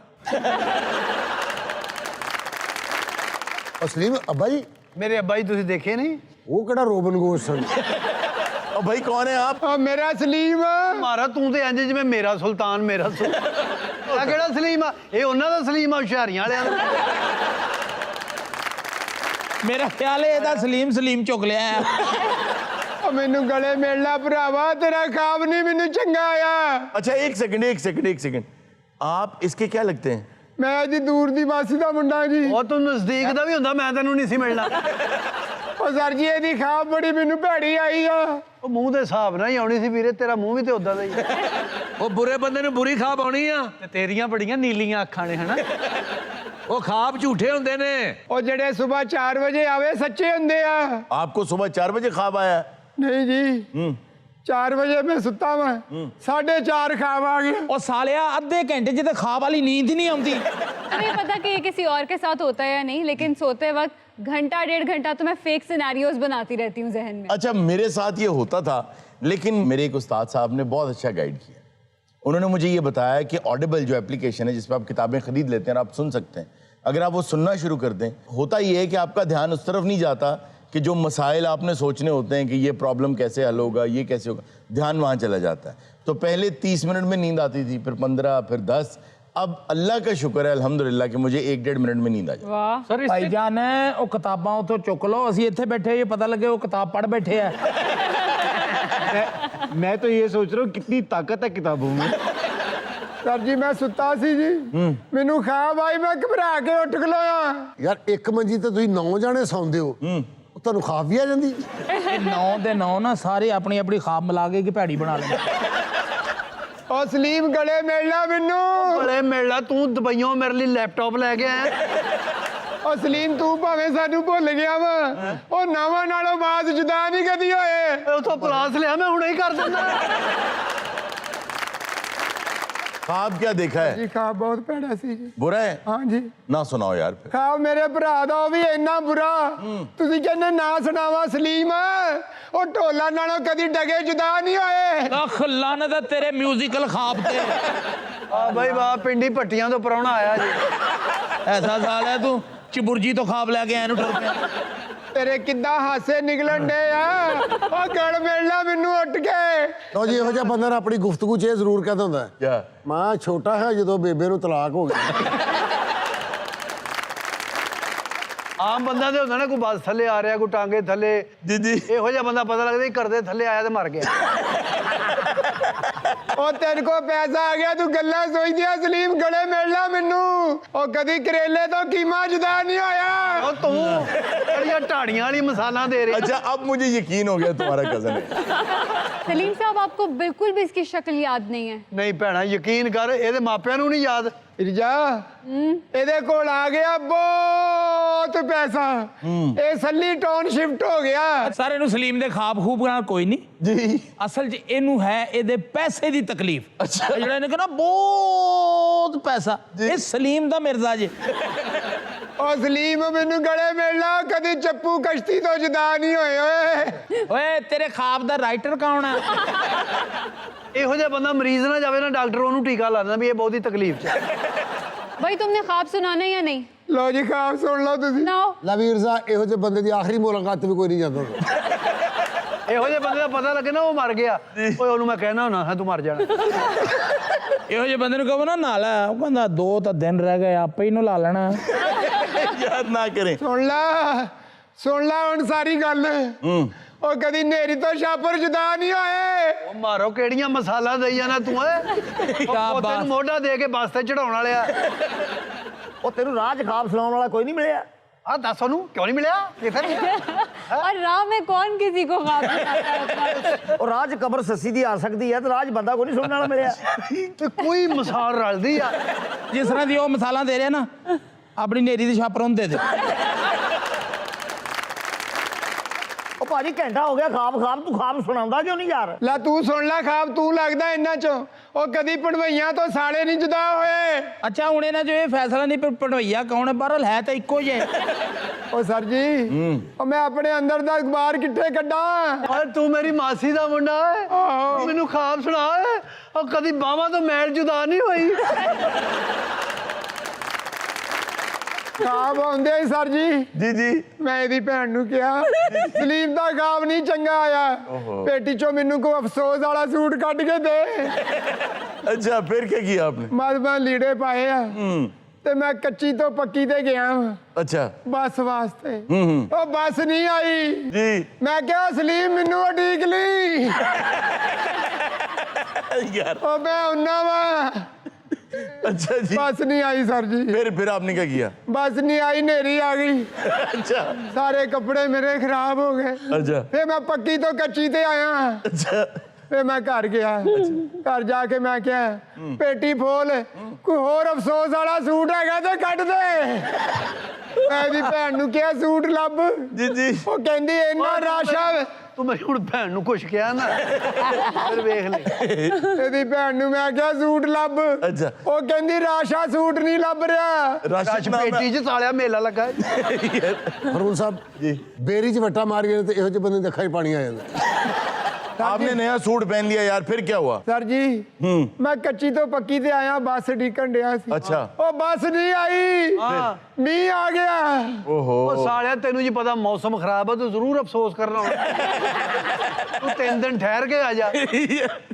असलीम अब्बा जी, मेरे अब्बा जी तुझे देखे नहीं? वो कड़ा रोबन गोश सन। और भाई कौन है आप? मेरा सलीम ਮਾਰਾ ਤੂੰ ਤੇ ਇੰਜ ਜਿਵੇਂ ਮੇਰਾ ਸੁਲਤਾਨ ਮੇਰਾ ਸੁਲਤਾਨ ਆ ਕਿਹੜਾ ਸਲੀਮ ਆ ਇਹ ਉਹਨਾਂ ਦਾ ਸਲੀਮ ਆ ਹੁਸ਼ਿਆਰੀਆਂ ਵਾਲਿਆਂ ਦਾ मेरा ख्याल है ਇਹਦਾ ਸਲੀਮ ਸਲੀਮ ਚੁੱਕ ਲਿਆ ਹੈ। ਮੈਨੂੰ ਗਲੇ ਮਿਲ ਲਾ ਭਰਾਵਾ ਤੇਰਾ ਖਾਬ ਨਹੀਂ ਮੈਨੂੰ ਚੰਗਾ ਆਇਆ अच्छा एक सेकंड आप इसके क्या लगते हैं? ਮੈਂ ਜੀ ਦੂਰ ਦੀ ਮਾਸੀ ਦਾ ਮੁੰਡਾ ਜੀ ਉਹ ਤੂੰ ਨਜ਼ਦੀਕ ਦਾ ਵੀ ਹੁੰਦਾ ਮੈਂ ਤੈਨੂੰ ਨਹੀਂ ਸੀ ਮਿਲਣਾ ਉਹ ਸਰ ਜੀ ਇਹਦੀ ਖਾਬ ਬੜੀ ਮੈਨੂੰ ਭੈੜੀ ਆਈ ਆ ਉਹ ਮੂੰਹ ਦੇ ਹਿਸਾਬ ਨਾਲ ਹੀ ਆਉਣੀ ਸੀ ਵੀਰੇ ਤੇਰਾ ਮੂੰਹ ਵੀ ਤੇ ਉਦਾਂ ਦਾ ਹੀ ਉਹ ਬੁਰੇ ਬੰਦੇ ਨੂੰ ਬੁਰੀ ਖਾਬ ਆਉਣੀ ਆ ਤੇ ਤੇਰੀਆਂ ਬੜੀਆਂ ਨੀਲੀਆਂ ਅੱਖਾਂ ਨੇ ਹਨਾ ਉਹ ਖਾਬ ਝੂਠੇ ਹੁੰਦੇ ਨੇ ਉਹ ਜਿਹੜੇ ਸਵੇਰ 4 ਵਜੇ ਆਵੇ ਸੱਚੇ ਹੁੰਦੇ ਆ आपको सुबह 4 बजे ख्वाब आया? ਨਹੀਂ ਜੀ 4 ਵਜੇ ਮੈਂ ਸੁੱਤਾ ਵਾਂ 4:30 ਖਾਬ आ गया ਉਹ ਸਾਲਿਆ ਅੱਧੇ ਘੰਟੇ 'ਚ ਤੇ ਖਾਬ ਵਾਲੀ नींद ही नहीं आती। हमें पता कि ये किसी और के साथ होता है या नहीं, लेकिन सोते वक्त घंटा 1.5 घंटा तो मैं फेक सिनेरियोज बनाती रहती हूँ जहन में। अच्छा मेरे साथ ये होता था, लेकिन मेरे एक उस्ताद साहब ने बहुत अच्छा गाइड किया। उन्होंने मुझे ये बताया कि ऑडिबल जो एप्लीकेशन है जिसपे आप किताबें खरीद लेते हैं और आप सुन सकते हैं, अगर आप वो सुनना शुरू कर दें, होता ये है कि आपका ध्यान उस तरफ नहीं जाता कि जो मसाइल आपने सोचने होते हैं कि ये प्रॉब्लम कैसे हल होगा, ये कैसे होगा, ध्यान वहाँ चला जाता है। तो पहले 30 मिनट में नींद आती थी, फिर 15, फिर 10। अब अल्लाह का शुक्र है अल्हम्दुलिल्लाह कि मुझे 1-1.5 मिनट में नींद आ जाती है। वाह। ਸਰ ਭਾਈ ਜਾਨ ਉਹ ਕਿਤਾਬਾਂ ਉਥੋਂ ਚੁੱਕ ਲਓ, ਅਸੀਂ ਇੱਥੇ ਬੈਠੇ ਇਹ ਪਤਾ ਲੱਗੇ ਉਹ ਕਿਤਾਬ ਪੜ੍ਹ ਬੈਠੇ ਆ। मैं तो ये सोच रहा हूँ कितनी ताकत है किताबों में। ਸਰ ਜੀ ਮੈਂ ਸੁੱਤਾ ਸੀ ਜੀ ਮੈਨੂੰ ਖਾਬ ਆਈ ਮੈਂ ਘਬਰਾ ਕੇ ਉੱਠ ਖਲੋਇਆ ਯਾਰ ਇੱਕ ਮੰਜੀ ਤੇ ਤੁਸੀਂ 9 ਜਾਣੇ ਸੌਂਦੇ ਹੋ ਤੁਹਾਨੂੰ ਖਾਬ ਵੀ ਆ ਜਾਂਦੀ 9 ਦੇ 9 ਨਾ ਸਾਰੇ ਆਪਣੀ ਆਪਣੀ ਖਾਬ ਮਿਲਾ ਕੇ ਕਿ ਭੈੜੀ ਬਣਾ ਲੈਂਦੇ। ਉਹ ਸਲੀਮ ਗਲੇ ਮਿਲ ਲਾ ਮੈਨੂੰ ਬੜੇ ਮਿਲ ਲਾ ਤੂੰ ਦੁਬਈਓਂ ਮੇਰੇ ਲਈ ਲੈਪਟਾਪ ਲੈ ਕੇ ਆਇਆ ਉਹ ਸਲੀਮ ਤੂੰ ਭਾਵੇਂ ਸਾਨੂੰ ਭੁੱਲ ਗਿਆ ਵਾ ਉਹ ਨਵਾਂ ਨਾਲੋਂ ਬਾਅਦ ਜੁਦਾ ਨਹੀਂ ਕਦੀ ਹੋਏ ਉਥੋਂ ਪਲਾਸ ਲਿਆ ਮੈਂ ਹੁਣੇ ਹੀ ਕਰ ਦਿੰਦਾ ख्वाब क्या देखा है? ਜੀ ਖਾਬ ਬਹੁਤ ਭੈੜਾ ਸੀ ਜੀ बुरा है? ਹਾਂ ਜੀ ना सुनाओ यार फिर। ਖਾਬ ਮੇਰੇ ਭਰਾ ਦਾ ਉਹ ਵੀ ਇੰਨਾ ਬੁਰਾ ਤੁਸੀਂ ਕਹਿੰਦੇ ਨਾ ਸੁਣਾਵਾ ਸਲੀਮ ਉਹ ਢੋਲਾ ਨਾਲੋਂ ਕਦੀ ਡਗੇ ਜੁਦਾ ਨਹੀਂ ਹੋਏ ਲੱਖ ਲਾਨਤ ਹੈ ਤੇਰੇ ਮਿਊਜ਼ੀਕਲ ਖਾਬ ਤੇ। ਆ ਬਾਈ ਵਾਹ ਪਿੰਡੀ ਪੱਟੀਆਂ ਤੋਂ ਪ੍ਰਾਹੁਣਾ ਆਇਆ ਜੀ ਐਸਾ ਸਾਲ ਹੈ ਤੂੰ ਚਬੁਰਜੀ ਤੋਂ ਖਾਬ ਲੈ ਕੇ ਆਇਆ ਨੂੰ ਟੁਰ ਪਿਆ। ਤੇਰੇ ਕਿੱਦਾਂ ਹਾਸੇ ਨਿਕਲਣ ਡੇ ਆ ਉਹ ਗੜ ਮਿਲਣਾ ਮੈਨੂੰ ਉੱਠ ਕੇ ਲੋ ਜੀ ਇਹੋ ਜਿਹਾ ਬੰਦਾ ਨਾ ਆਪਣੀ ਗੁਫ਼ਤਗੂ 'ਚ ਇਹ ਜ਼ਰੂਰ ਕਹਿੰਦਾ ਹੁੰਦਾ क्या? ਮਾਂ ਛੋਟਾ ਹੈ ਜਦੋਂ ਬੇਬੇ ਨੂੰ ਤਲਾਕ ਹੋ ਗਿਆ ਆਮ ਬੰਦਾ ਤੇ ਹੁੰਦਾ ਨਾ ਕੋਈ ਬੱਸ ਥੱਲੇ ਆ ਰਿਹਾ ਕੋਈ ਟਾਂਗੇ ਥੱਲੇ जी जी ਇਹੋ ਜਿਹਾ ਬੰਦਾ ਪਤਾ ਲੱਗਦਾ ਘਰ ਦੇ ਥੱਲੇ ਆਇਆ ਤੇ ਮਰ ਗਿਆ ਉਹ ਤੇਰੇ ਕੋ ਪੈਸਾ ਆ ਗਿਆ ਤੂੰ ਗੱਲਾਂ ਸੋਚਦੀਆਂ ਸਲੀਮ ਗਲੇ ਮਿਲਣਾ ਮੈਨੂੰ ਉਹ ਕਦੀ ਕਰੇਲੇ ਤੋਂ ਕੀਮਾ ਜੁਦਾ ਨਹੀਂ ਹੋਇਆ ਉਹ ਤੂੰ ਜਿਹੜੀਆਂ ਢਾੜੀਆਂ ਵਾਲੀ ਮਸਾਲਾ ਦੇ ਰਿਹਾ अच्छा अब मुझे यकीन हो गया तुम्हारा कजन है। सलीम साहब, आपको बिल्कुल भी इसकी शक्ल याद नहीं है? ਨਹੀਂ ਭੈਣਾ ਯਕੀਨ ਕਰ ਇਹਦੇ ਮਾਪਿਆਂ ਨੂੰ ਨਹੀਂ ਯਾਦ ਰਿਜਾ ਇਹਦੇ ਕੋਲ ਆ ਗਿਆ ਬਹੁਤ ਪੈਸਾ ਇਹ ਸੱਲੀ ਟਾਊਨ ਸ਼ਿਫਟ ਹੋ ਗਿਆ ਸਾਰੇ ਨੂੰ ਸਲੀਮ ਦੇ ਖਾਬ ਖੂਬ ਨਾਲ ਕੋਈ ਨਹੀਂ जी ਅਸਲ 'ਚ ਇਹਨੂੰ ਹੈ ਇਹਦੇ ਪੈਸੇ ਦੀ ਤਕਲੀਫ। ਅੱਛਾ ਜਿਹੜਾ ਇਹਨੇ ਕਹਿੰਦਾ ਬਹੁਤ ਪੈਸਾ, ਇਹ ਸਲੀਮ ਦਾ ਮਿਰਜ਼ਾ ਜੇ। ਉਹ ਸਲੀਮ ਮੈਨੂੰ ਗਲੇ ਮਿਲਣਾ ਕਦੀ ਚੱਪੂ ਕਸ਼ਤੀ ਤੋਂ ਜੁਦਾ ਨਹੀਂ ਹੋਏ ਓਏ ਓਏ ਤੇਰੇ ਖਾਬ ਦਾ ਰਾਈਟਰ ਕੌਣ ਹੈ? ਇਹੋ ਜਿਹਾ ਬੰਦਾ ਮਰੀਜ਼ ਨਾ ਜਾਵੇ ਨਾ ਡਾਕਟਰ ਉਹਨੂੰ ਟੀਕਾ ਲਾ ਦਿੰਦਾ ਵੀ ਇਹ ਬਹੁਤੀ ਤਕਲੀਫ 'ਚ भाई तुमने ख्वाब सुनाना है या नहीं? ਲੋ ਜੀ ਖਾਬ ਸੁਣ ਲਓ ਤੁਸੀਂ सुनाओ। ਲਵੀਰ ਸਾਹਿਬ ਇਹੋ ਜਿਹੇ ਬੰਦੇ ਦੀ ਆਖਰੀ ਮੁਲਾਕਾਤ ਵੀ ਕੋਈ ਨਹੀਂ ਜਾਂਦਾ ਇਹੋ ਜਿਹੇ ਬੰਦੇ ਦਾ ਪਤਾ ਲੱਗੇ ਨਾ ਉਹ ਮਰ ਗਿਆ ਓਏ ਉਹਨੂੰ ਮੈਂ ਕਹਿਣਾ ਹੁੰਦਾ ਹਾਂ ਤੂੰ ਮਰ ਜਾਣਾ ਇਹੋ ਜਿਹੇ ਬੰਦੇ ਨੂੰ ਕਹੋ ਨਾ ਨਾਲ ਉਹ ਕਹਿੰਦਾ 2 ਤਾਂ ਦਿਨ ਰਹਿ ਗਏ ਆਪੇ ਹੀ ਨੂੰ ਲਾ ਲੈਣਾ। याद ना करें। ਸੁਣ ਲਾ ਹੁਣ ਸਾਰੀ ਗੱਲ ਉਹ ਕਦੀ ਨੇਰੀ ਤੋਂ ਛਾਪਰ ਜੁਦਾ ਨਹੀਂ ਹੋਏ ਉਹ ਮਾਰੋ ਕਿਹੜੀਆਂ ਮਸਾਲਾ ਦਈ ਜਾਣਾ ਤੂੰ ਓਏ ਪੋਤੇ ਨੂੰ ਮੋਢਾ ਦੇ ਕੇ ਬੱਸ ਤੇ ਚੜਾਉਣ ਵਾਲਿਆ ਉਹ ਤੈਨੂੰ ਰਾਜ ਖਾਬ ਸੁਣਾਉਣ ਵਾਲਾ ਕੋਈ ਨਹੀਂ ਮਿਲਿਆ ਆ ਦੱਸ ਉਹਨੂੰ ਕਿਉਂ ਨਹੀਂ ਮਿਲਿਆ ਇਹ ਫਿਰ और राह में कौन किसी को ख्वाब सुनाता है? ਉਹ ਰਾਜ ਕਬਰ ਸੱਸੀ ਦੀ ਆ ਸਕਦੀ ਹੈ ਤੇ ਰਾਜ ਬੰਦਾ ਕੋਈ ਨਹੀਂ ਸੁਣਨ ਵਾਲਾ ਮਿਲਿਆ ਤੇ ਕੋਈ ਮਿਸਾਲ ਰਲਦੀ ਆ ਜਿਸ ਤਰ੍ਹਾਂ ਦੀ ਉਹ ਮਿਸਾਲਾਂ ਦੇ ਰਿਹਾ ਨਾ ਆਪਣੀ ਨੇਰੀ ਦੇ ਛਾਪਰ ਉਹਨੂੰ ਦੇ ਦੇ। ਉਹ ਭਾਜੀ ਘੰਟਾ ਹੋ ਗਿਆ ਖਾਬ ਤੂੰ ਖਾਬ ਸੁਣਾਉਂਦਾ ਕਿਉਂ ਨਹੀਂ ਯਾਰ ਲੈ ਤੂੰ ਸੁਣ ਲੈ ਖਾਬ ਤੂੰ ਲੱਗਦਾ ਇਹਨਾਂ ਚੋਂ ਉਹ ਕਦੀ ਪੜਵਈਆਂ ਤੋਂ ਸਾਲੇ ਨਹੀਂ ਜੁਦਾ ਹੋਏ ਅੱਛਾ ਹੁਣ ਇਹਨਾਂ 'ਚ ਇਹ ਫੈਸਲਾ ਨਹੀਂ ਪੜਵਈਆ ਕੌਣ ਹੈ, ਬਹਰਹਾਲ ਹੈ ਤਾਂ ਇੱਕੋ ਜਿਹਾ। ਉਹ ਸਰ ਜੀ ਉਹ ਮੈਂ ਆਪਣੇ ਅੰਦਰ ਦਾ ਅਖਬਾਰ ਕਿੱਥੇ ਕੱਢਾਂ ਓਏ ਤੂੰ ਮੇਰੀ ਮਾਸੀ ਦਾ ਮੁੰਡਾ ਏ ਆਹੋ। ਮੈਨੂੰ ਖਾਬ ਸੁਣਾ ਏ ਉਹ ਕਦੀ ਬਾਹਾਂ ਤੋਂ ਮੈਲ ਜੁਦਾ ਨਹੀਂ ਹੋਈ ਖਾਬ ਆਉਂਦੇ ਹੀ ਸਰ ਜੀ जी ਮੈਂ ਇਹਦੀ ਭੈਣ ਨੂੰ ਕਿਹਾ ਸਲੀਮ ਦਾ ਖਾਬ ਨਹੀਂ ਚੰਗਾ ਆਇਆ ਪੇਟੀ ਚੋਂ ਮੈਨੂੰ ਕੋਈ ਅਫਸੋਸ ਵਾਲਾ ਸੂਟ ਕੱਢ ਕੇ ਦੇ अच्छा फिर क्या किया आपने ਮੈਂ ਲੀੜੇ ਪਾਏ ਆ ਤੇ ਮੈਂ ਕੱਚੀ ਤੋਂ ਪੱਕੀ ਤੇ ਗਿਆ ਵਾਂ अच्छा ਬੱਸ ਵਾਸਤੇ ਉਹ ਬੱਸ ਨਹੀਂ ਆਈ जी ਮੈਂ ਕਿਹਾ ਸਲੀਮ ਮੈਨੂੰ ਉਡੀਕ ਲਈ यार ਉਹ ਮੈਂ ਉਹਨਾਂ ਵਾ अच्छा जी ਬੱਸ ਨਹੀਂ ਆਈ ਸਰ ਜੀ फिर आपने क्या किया ਬੱਸ ਨਹੀਂ ਆਈ ਹਨੇਰੀ ਆ ਗਈ अच्छा ਸਾਰੇ ਕੱਪੜੇ ਮੇਰੇ ਖਰਾਬ ਹੋ ਗਏ अच्छा ਫੇ ਮੈਂ ਪੱਕੀ ਤੋਂ ਕੱਚੀ ਤੇ ਆਇਆ अच्छा ਫੇ ਮੈਂ ਘਰ ਗਿਆ ਘਰ ਜਾ ਕੇ ਮੈਂ ਕਿਹਾ ਪੇਟੀ ਫੋਲ ਕੋਈ ਹੋਰ ਅਫਸੋਸ ਵਾਲਾ ਸੂਟ ਹੈਗਾ ਤੇ ਕੱਢ ਦੇ ਮੈਂ ਵੀ ਭੈਣ ਨੂੰ ਕਿਹਾ ਸੂਟ ਲੱਭ जी जी ਉਹ ਕਹਿੰਦੀ ਇੰਨਾ ਰਸ਼ ਆ ਤੂੰ ਮੇਰੀ ਹੁਣ ਭੈਣ ਨੂੰ ਕੁਛ ਕਿਹਾ ਨਾ ਫਿਰ ਵੇਖ ਲੈ ਇਹਦੀ ਭੈਣ ਨੂੰ ਮੈਂ ਕਿਹਾ ਸੂਟ ਲੱਭ अच्छा ਉਹ ਕਹਿੰਦੀ ਰਾਸ਼ਾ ਸੂਟ ਨਹੀਂ ਲੱਭ ਰਿਹਾ राशिद नाम है ਪੇਟੀ 'ਚ ਸਾਲਿਆ ਮੇਲਾ ਲੱਗਾ ਹਰੂਨ ਸਾਹਿਬ जी ਬੇਰੀ 'ਚ ਵੱਟਾ ਮਾਰ ਗਏ ਤੇ ਇਹੋ ਜਿਹੇ ਬੰਦੇ ਦੇ ਅੱਖਾਂ 'ਚ ਪਾਣੀ ਆ ਜਾਂਦਾ आपने नया सूट पहन लिया यार फिर क्या हुआ ਸਰ ਜੀ ਮੈਂ ਕੱਚੀ ਤੋਂ ਪੱਕੀ ਤੇ ਆਇਆ ਬੱਸ ਢੀਕਣ ਡਿਆ ਸੀ अच्छा ਉਹ ਬੱਸ ਨਹੀਂ ਆਈ ਮੀਂਹ ਆ ਗਿਆ ओहो ਉਹ ਸਾਲਿਆ ਤੈਨੂੰ ਜੀ ਪਤਾ ਮੌਸਮ ਖਰਾਬ ਹੈ ਤੂੰ ਜ਼ਰੂਰ ਅਫਸੋਸ ਕਰਨਾ ਹੁਣ ਤੂੰ 3 ਦਿਨ ਠਹਿਰ ਕੇ ਆ ਜਾ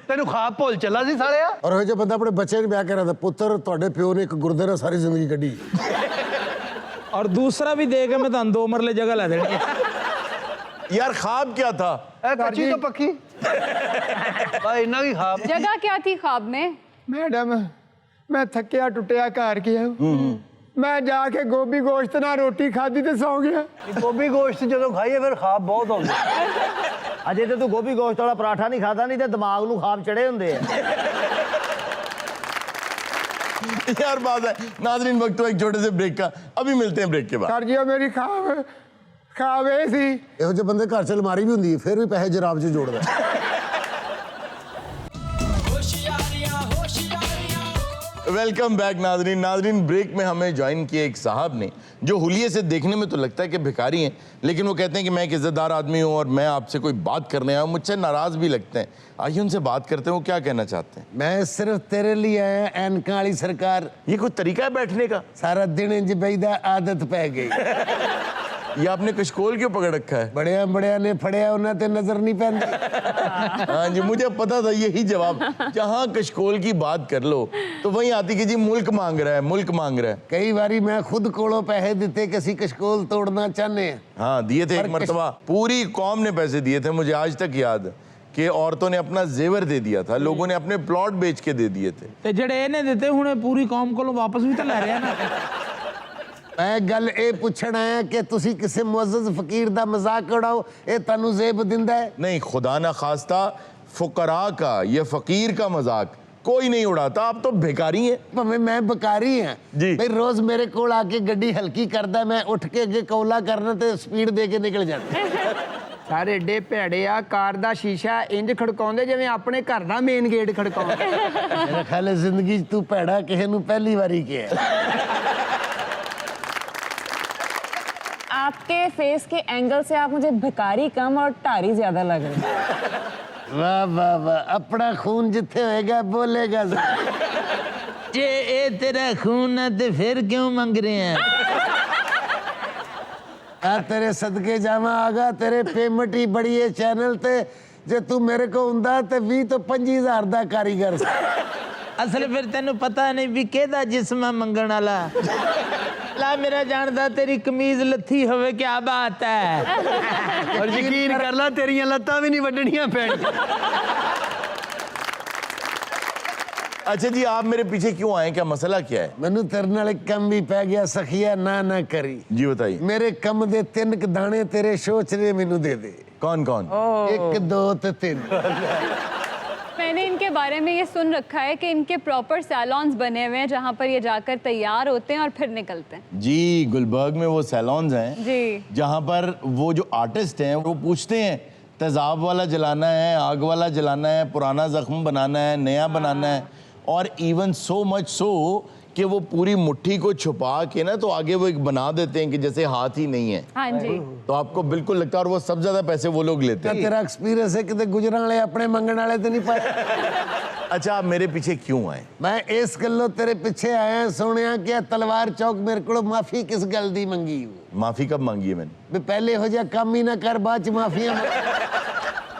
ਤੈਨੂੰ ਖਾਬ ਭੁੱਲ ਚੱਲਾ ਸੀ ਸਾਲਿਆ ਔਰ ਇਹੋ ਜਿਹਾ ਬੰਦਾ ਆਪਣੇ ਬੱਚੇ ਨੂੰ ਵਿਆਹ ਕੇ ਰੱਖਦਾ ਪੁੱਤਰ ਤੁਹਾਡੇ ਪਿਓ ਨੇ ਇੱਕ ਗੁਰਦੇ ਨਾਲ ਸਾਰੀ ਜ਼ਿੰਦਗੀ ਕੱਢੀ और दूसरा भी देगा मैं तो 2 मरले जगह ला देनी यार ख्वाब क्या था ਇਹ ਕੱਚੀ ਤੋਂ ਪੱਕੀ ਬਾ ਇੰਨਾ ਵੀ ਖਾਬ जगह क्या थी ख्वाब में ਮੈਡਮ ਮੈਂ ਥੱਕਿਆ ਟੁੱਟਿਆ ਘਰ ਗਿਆ ਮੈਂ ਜਾ ਕੇ ਗੋਭੀ ਗੋਸ਼ਤ ਨਾਲ ਰੋਟੀ ਖਾਧੀ ਤੇ ਸੌ ਗਿਆ ਗੋਭੀ ਗੋਸ਼ਤ ਜਦੋਂ ਖਾਈਏ ਫਿਰ ਖਾਬ ਬਹੁਤ ਆਉਂਦੇ ਅਜੇ ਤੇ ਤੂੰ ਗੋਭੀ ਗੋਸ਼ਤ ਵਾਲਾ ਪਰਾਠਾ ਨਹੀਂ ਖਾਦਾ ਨਹੀਂ ਤੇ ਦਿਮਾਗ ਨੂੰ ਖਾਬ ਚੜੇ ਹੁੰਦੇ ਆ यार बात है नाज़रीन वक्त एक छोटे से ब्रेक का अभी मिलते हैं ब्रेक के बाद ਸਰ ਜੀ ਉਹ ਮੇਰੀ ਖਾਬ ਇਹ ਸੀ ਇਹੋ ਜਿਹੇ ਬੰਦੇ ਘਰ 'ਚ ਅਲਮਾਰੀ ਵੀ ਹੁੰਦੀ ਹੈ ਫਿਰ ਵੀ ਪੈਸੇ ਜਰਾਬ 'ਚ ਜੋੜਦਾ वेलकम बैक नाजरीन नाजरीन ब्रेक में हमें ज्वाइन किया एक साहब ने जो हुलिये से देखने में तो लगता है कि भिखारी हैं लेकिन वो कहते हैं कि मैं एक इज्जतदार आदमी हूँ और मैं आपसे कोई बात करने आया हूँ मुझसे नाराज भी लगते हैं आइए उनसे बात करते हैं वो क्या कहना चाहते हैं मैं सिर्फ तेरे लिए आया ਐਨਕਾਂ ਵਾਲੀ सरकार ये कोई तरीका है बैठने का सारा दिन इंज बैदा आदत पै गई ये आपने कशकोल क्यों पकड़ रखा है बड़िया बड़िया ने फड़िया उन्हें ते नजर नहीं पैंदी हाँ जी मुझे पता था यही जवाब जहाँ कशकोल की बात कर लो तो वहीं आती कि जी मुल्क मांग रहा है मुल्क मांग रहा है कई बारी मैं खुद कोलों पैसे दिते कि असी कशकोल तोड़ना चाहते हैं हाँ दिए थे एक मरतबा पूरी कौम ने पैसे दिए थे मुझे आज तक याद है कि औरतों ने अपना जेवर दे दिया था लोगों ने अपने प्लॉट बेच के दे दिए थे ਤੇ ਜਿਹੜੇ ਇਹਨੇ ਦਿੱਤੇ ਹੁਣੇ ਪੂਰੀ ਕੌਮ ਕੋਲੋਂ ਵਾਪਸ ਵੀ ਤਾਂ ਲੈ ਰਿਹਾ ਨਾ मैं गल ए पुछण आया कि तुसी किसी मुअज़्ज़ज़ फकीर दा मजाक उड़ाओ ए तनु जेब दिंदा है नहीं खुदा ना खास्ता फुकरा का या फकीर का मजाक कोई नहीं उड़ाता आप तो भिखारी हैं भावें मैं बकारी हां जी। भाई रोज मेरे कोल आके गड्डी हल्की करदा मैं उठ के अगे कौला करना ते स्पीड दे के निकल जाना ਸਾਰੇ ਏਡੇ ਭੈੜੇ ਆ ਕਾਰ ਦਾ ਸ਼ੀਸ਼ਾ ਇੰਜ ਖੜਕਾਉਂਦੇ ਜਿਵੇਂ ਆਪਣੇ ਘਰ ਦਾ ਮੇਨ ਗੇਟ ਖੜਕਾਉਂਦੇ मेरा ख्याल है जिंदगी च तू भैड़ा किसे नु पहली बारी किया आपके फेस के एंगल से आप मुझे भिखारी कम और टारी ज्यादा लग रहे हैं वाह वाह वाह अपना खून जिथे होएगा बोलेगा ਜੇ ਇਹ ਤੇਰਾ ਖੂਨ ਹੈ ਤੇ ਫਿਰ ਕਿਉਂ ਮੰਗ ਰਹੇ ਆ आ तेरे सदके जावा आगा तेरे पेमेंट ही बड़ी है चैनल ते जे तू मेरे को हुंदा ते 20 तो 25000 दा कारीगर ਅਸਲ ਫਿਰ ਤੈਨੂੰ ਪਤਾ ਨਹੀਂ ਵੀ ਕਿਹਦਾ ਜਿਸਮ ਆ ਮੰਗਣ ਵਾਲਾ ਲਾ ਮੇਰਾ ਜਾਣਦਾ ਤੇਰੀ ਕਮੀਜ਼ ਲੱਥੀ ਹੋਵੇ ਕੀ ਬਾਤ ਹੈ ਔਰ ਯਕੀਨ ਕਰ ਲੈ ਤੇਰੀਆਂ ਲੱਤਾਂ ਵੀ ਨਹੀਂ ਵੱਢਣੀਆਂ ਪੈਣੀਆਂ अच्छा जी आप मेरे पीछे क्यों आए क्या मसला क्या है मैनू तेरे नाल एक कम भी पै गया सखिया ना ना करी जी बताइए मेरे कम दे 3 क दाने तेरे सोचने मैनू दे दे कौन कौन 1 2 ते 3 मैंने इनके बारे में ये सुन रखा है कि इनके प्रॉपर सैलॉन्स बने हुए हैं जहाँ पर ये जाकर तैयार होते हैं और फिर निकलते हैं जी गुलबर्ग में वो सैलॉन्स हैं जी जहाँ पर वो जो आर्टिस्ट हैं वो पूछते हैं तेजाब वाला जलाना है आग वाला जलाना है पुराना जख्म बनाना है नया बनाना है और इवन सो मच सो कि वो पूरी मुट्ठी को छुपा के ना तो आगे वो एक बना देते हैं कि जैसे हाथ ही नहीं है हाँ जी तो आपको बिल्कुल लगता है और वो सब ज्यादा पैसे वो लोग लेते हैं तेरा एक्सपीरियंस है कि गुजरन वाले अपने मंगण वाले ते नहीं पाए अच्छा आप मेरे पीछे क्यों आए? मैं इस गल्लो तेरे पीछे आया सोने क्या तलवार चौक मेरे को माफी किस गल दी मंगी हो? माफी कब मांगी है मैंने? भी पहले हो जा काम ही ना कर बाद च माफिया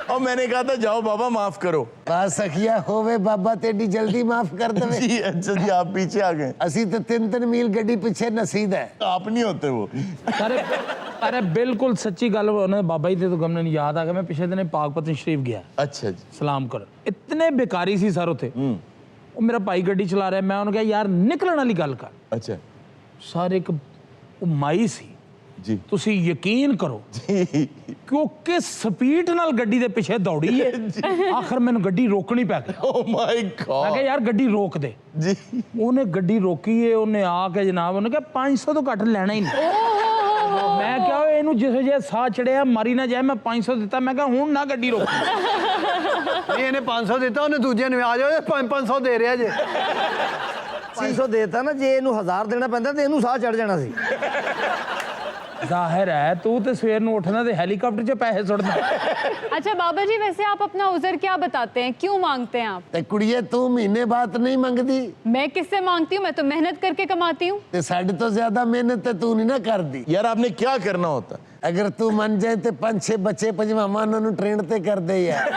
और मैंने कहा था जाओ बाबा माफ करो। बस सखिया होवे बाबा तेडी जल्दी माफ कर दे। जी अच्छा जी आप पीछे आ गए। असी तो 3-3 मील गड्डी पीछे नसीद है। आप नहीं होते वो। अरे अरे बिल्कुल सच्ची गल उन्होंने बाबा जी तो गमने नहीं याद आ गया। मैं पिछले दिन पाकपतन शरीफ गया अच्छा जी सलाम कर इतने बेकारी सी सर उथे वो मेरा भाई गड्डी चला रहा है मैं उन्होंने कहा यार निकलने वाली गल कर। अच्छा सर एक माई सी जी तुसी यकीन करो क्योंकि स्पीड नाल गड्डी दे पीछे दौड़ी है आखिर मैंने गड्डी रोकनी पै गई। ओह माय मैं गॉड कहा यार गड्डी रोक दे जी ਉਹਨੇ ਗੱਡੀ ਰੋਕੀ ਏ ਉਹਨੇ ਆ ਕੇ ਜਨਾਬ ਉਹਨੇ ਕਿਹਾ 500 ਤੋਂ ਘੱਟ ਲੈਣਾ ਹੀ ਨਹੀਂ ਮੈਂ ਕਿਹਾ ਇਹਨੂੰ ਜਿਹੋ ਜਿਹਾ ਸਾਹ ਚੜਿਆ ਮਾਰੀ ਨਾ ਜਾਏ ਮੈਂ 500 ਦਿੱਤਾ ਮੈਂ ਕਿਹਾ ਹੁਣ ਨਾ ਗੱਡੀ ਰੋਕ ਨਹੀਂ ਇਹਨੇ 500 ਦਿੱਤਾ ਉਹਨੇ ਦੂਜੇ ਨੂੰ ਆ ਜਾਓ 500 ਦੇ ਰਿਹਾ ਜੇ 500 ਦੇਤਾ ਨਾ ਜੇ ਇਹਨੂੰ 1000 ਦੇਣਾ ਪੈਂਦਾ ਤੇ ਇਹਨੂੰ ਸਾਹ ਚੜ ਜਾਣਾ ਸੀ। ਜ਼ਾਹਿਰ है तू तो सवेर ਨੂੰ ਉੱਠਣਾ ਤੇ ਹੈਲੀਕਾਪਟਰ 'ਚ ਪੈਸੇ ਸੁੱਟਦਾ। अच्छा बाबा जी वैसे आप अपना उज़र क्या बताते हैं, क्यों मांगते हैं आप? ते कुड़िए तू महीने बात नहीं मंगदी मैं किससे मांगती हूँ, मैं तो मेहनत करके कमाती हूँ। ते साढ़े तो ज्यादा मेहनत ते तू नहीं ना कर दी। यार आपने क्या करना होता? अगर तू मन जाए ते 5-6 बच्चे पजमामा उन्होंने ट्रेन ते कर दे यार।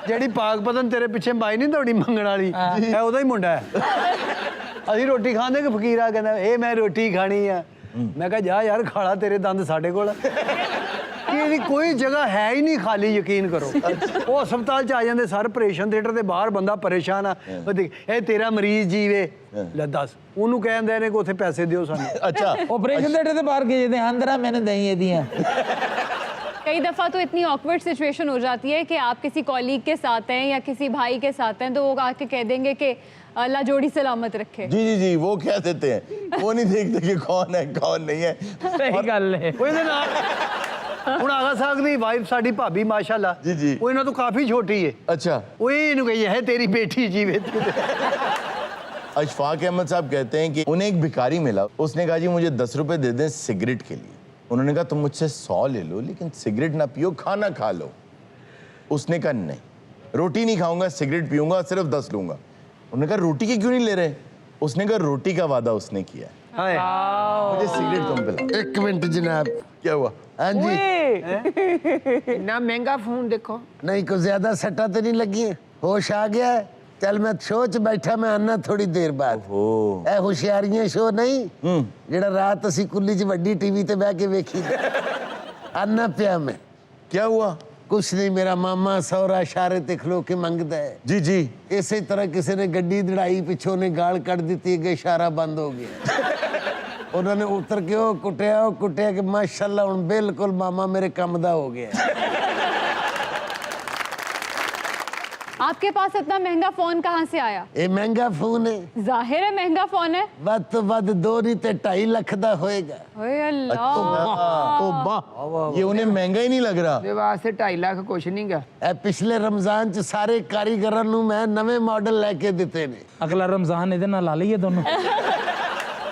ਜਿਹੜੀ ਪਾਕਪਤਨ ਤੇਰੇ ਪਿੱਛੇ ਬਾਈ ਨਹੀਂ ਦੌੜੀ ਮੰਗਣ ਵਾਲੀ ਇਹ ਉਹਦਾ ਹੀ ਮੁੰਡਾ ਹੈ। ਅਸੀਂ ਰੋਟੀ ਖਾਂਦੇ ਕਿ ਫਕੀਰ ਆ ਕਹਿੰਦਾ ਇਹ ਮੈਂ ਰੋਟੀ ਖਾਣੀ ਆ ਮੈਂ ਕਿਹਾ ਜਾ ਯਾਰ ਖਾਲਾ ਤੇਰੇ ਦੰਦ ਸਾਡੇ ਕੋਲ ਇਹਦੀ ਕੋਈ ਜਗ੍ਹਾ ਹੈ ਹੀ ਨਹੀਂ ਖਾਲੀ ਯਕੀਨ ਕਰੋ। ਉਹ ਹਸਪਤਾਲ ਚ ਆ ਜਾਂਦੇ ਸਰ ਆਪਰੇਸ਼ਨ ਥੀਏਟਰ ਦੇ ਬਾਹਰ ਬੰਦਾ ਪਰੇਸ਼ਾਨ ਆ ਉਹ ਦੇਖ ਇਹ ਤੇਰਾ ਮਰੀਜ਼ ਜੀਵੇ ਲੈ ਦੱਸ ਉਹਨੂੰ ਕਹਿੰਦੇ ਨੇ ਕਿ ਉੱਥੇ ਪੈਸੇ ਦਿਓ ਸਾਨੂੰ। अच्छा ਆਪਰੇਸ਼ਨ ਥੀਏਟਰ ਦੇ ਬਾਹਰ ਗਏ ਤੇ ਅੰਦਰਾਂ मैंने दही ਇਹਦੀਆਂ कई दफ़ा तो इतनी ऑकवर्ड सिचुएशन हो जाती है कि आप किसी कॉलीग के साथ हैं या किसी भाई के साथ हैं तो वो आके कह देंगे कि अल्लाह जोड़ी सलामत रखे। जी जी जी वो कह देते हैं वो नहीं देखते कि कौन है कौन नहीं है। ਸਹੀ ਗੱਲ ਹੈ। ਉਹ ਇਹਦੇ ਨਾਲ ਹੁਣ ਆਗਾ ਸਾਹਿਬ ਦੀ ਵਾਈਫ ਸਾਡੀ ਭਾਬੀ ਮਾਸ਼ਾਅੱਲਾ ਜੀ, ਜੀ। ਉਹ ਇਹਨਾਂ ਤੋਂ ਕਾਫੀ ਛੋਟੀ ਹੈ। अच्छा ਉਹ ਇਹਨੂੰ ਕਹੀ ਹੈ ਤੇਰੀ ਬੇਟੀ ਜੀਵੇ। अशफाक अहमद साहब कहते हैं कि उन्हें एक भिखारी मिला उसने कहा जी मुझे 10 रुपए दे दें सिगरेट के लिए। उन्होंने कहा तुम मुझसे 100 ले लो लेकिन सिगरेट ना पियो खाना खा लो। उसने कहा नहीं रोटी नहीं खाऊंगा सिगरेट पीऊंगा सिर्फ 10 लूंगा। उन्होंने कहा रोटी की क्यों नहीं ले रहे? उसने कहा रोटी का वादा उसने किया ਹਾਏ मुझे सिगरेट तुम पिला। 1 मिनट जनाब। क्या हुआ? हाँ जी ना महंगा फोन देखो। नहीं को ज्यादा सट्टा तो नहीं लगी है? होश आ गया है? चल मैं शो च बैठा मैं आना थोड़ी देर बाद। ए होशियारियां शो नहीं जेड़ा रात असी कुल्ली च वड्डी टीवी ते बैठ के वेखी आना पिया मैं। क्या हुआ? कुछ नहीं मेरा मामा सौरा इशारे ते खलो के मंगदा है। जी जी इसी तरह किसी ने गड्डी दड़ाई पिछों ने गाल कट दी कि इशारा बंद हो गया। उन्होंने उतर के कुटिया कि माशाल्लाह हुण बिल्कुल मामा मेरे कम दा हो गया। आपके पास इतना महंगा फोन कहाँ से आया? ये महंगा फोन है जाहिर है महंगा फोन है। ਵੱਧ ਤੋਂ ਵੱਧ 2 नहीं ते 2.5 लाख ਦਾ ਹੋਏਗਾ। ओए अल्लाह ये उन्हें महंगा ही नहीं लग रहा। ਦੇ ਵਾਸਤੇ 2.5 ਲੱਖ ਕੁਛ ਨਹੀਂ ਗਾ। ਇਹ ਪਿਛਲੇ ਰਮਜ਼ਾਨ ਚ ਸਾਰੇ ਕਾਰੀਗਰਾਂ ਨੂੰ ਮੈਂ ਨਵੇਂ ਮਾਡਲ ਲੈ ਕੇ ਦਿੱਤੇ ਨੇ। ਅਗਲਾ ਰਮਜ਼ਾਨ ਇਹਦੇ ਨਾਲ ਲਾ ਲਈਏ ਦੋਨੋਂ।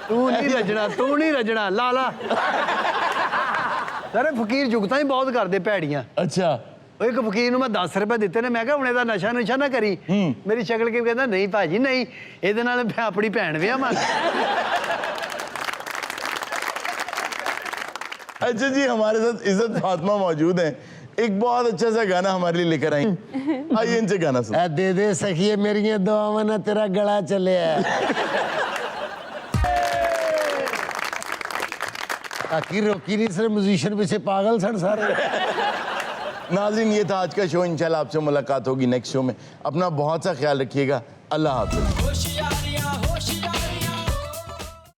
ਤੂੰ ਨਹੀਂ ਰਜਣਾ ਲਾ ਲਾ। ਸਾਰੇ ਫਕੀਰ ਜੁਗਤਾਂ ਹੀ ਬਹੁਤ ਕਰਦੇ ਭੈੜੀਆਂ। अच्छा ਉਹ ਇੱਕ ਫਕੀਰ ਨੂੰ ਮੈਂ 10 ਰੁਪਏ ਦਿੱਤੇ ਨੇ ਮੈਂ ਕਿਹਾ ਹੁਣ ਇਹਦਾ ਨਸ਼ਾ ਨਾ ਕਰੀ। ਮੇਰੀ ਸ਼ਕਲ ਕੀ ਕਹਿੰਦਾ ਨਹੀਂ ਭਾਜੀ ਨਹੀਂ ਇਹਦੇ ਨਾਲ ਮੈਂ ਆਪਣੀ ਭੈਣ ਵਿਆਹਾਂ। अच्छा जी हमारे साथ इज्जत फातिमा मौजूद हैं एक बहुत अच्छा सा गाना हमारे लिए लेकर आई आइए इनसे गाना सुन। ਇਹ ਦੇ ਦੇ ਸਖੀਏ ਮੇਰੀਆਂ ਦੁਆਵਾਂ ਨਾਲ ਤੇਰਾ ਗਲਾ ਚੱਲਿਆ। आखिर रोकी नहीं सर म्यूजिशियन पीछे पागल सन सारे। नाज़रीन ये था आज का शो इंशाल्लाह आपसे मुलाकात होगी नेक्स्ट शो में। अपना बहुत सा ख्याल रखिएगा। अल्लाह हाफ़िज़।